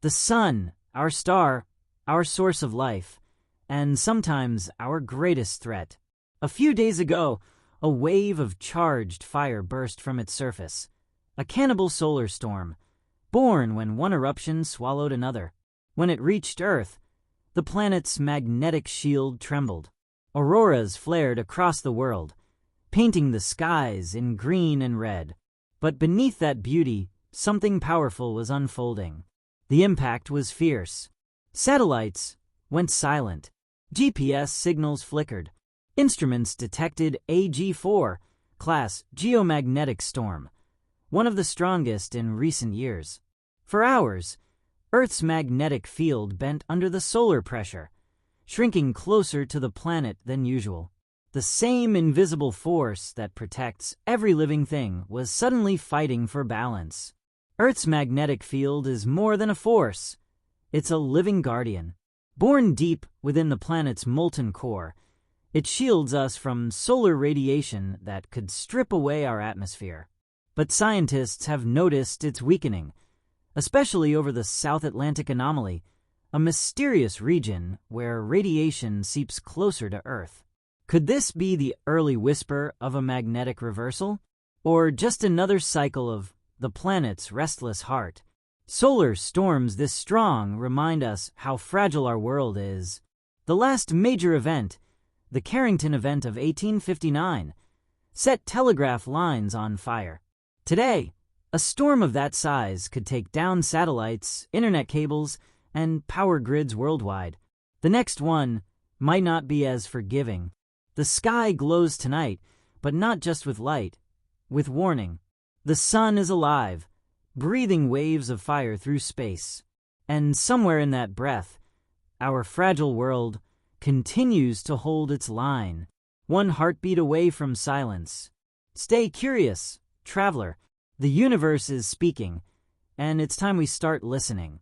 The sun, our star, our source of life, and sometimes our greatest threat. A few days ago, a wave of charged fire burst from its surface, a cannibal solar storm, born when one eruption swallowed another. When it reached Earth, the planet's magnetic shield trembled. Auroras flared across the world, painting the skies in green and red. But beneath that beauty, something powerful was unfolding. The impact was fierce. Satellites went silent. GPS signals flickered. Instruments detected a G4 class geomagnetic storm, one of the strongest in recent years. For hours, Earth's magnetic field bent under the solar pressure, shrinking closer to the planet than usual. The same invisible force that protects every living thing was suddenly fighting for balance. Earth's magnetic field is more than a force. It's a living guardian. Born deep within the planet's molten core, it shields us from solar radiation that could strip away our atmosphere. But scientists have noticed its weakening, especially over the South Atlantic anomaly, a mysterious region where radiation seeps closer to Earth. Could this be the early whisper of a magnetic reversal? Or just another cycle of the planet's restless heart? Solar storms this strong remind us how fragile our world is. The last major event, the Carrington event of 1859, set telegraph lines on fire. Today, a storm of that size could take down satellites, internet cables, and power grids worldwide. The next one might not be as forgiving. The sky glows tonight, but not just with light, with warning. The sun is alive, breathing waves of fire through space. And somewhere in that breath, our fragile world continues to hold its line, one heartbeat away from silence. Stay curious, traveler. The universe is speaking, and it's time we start listening.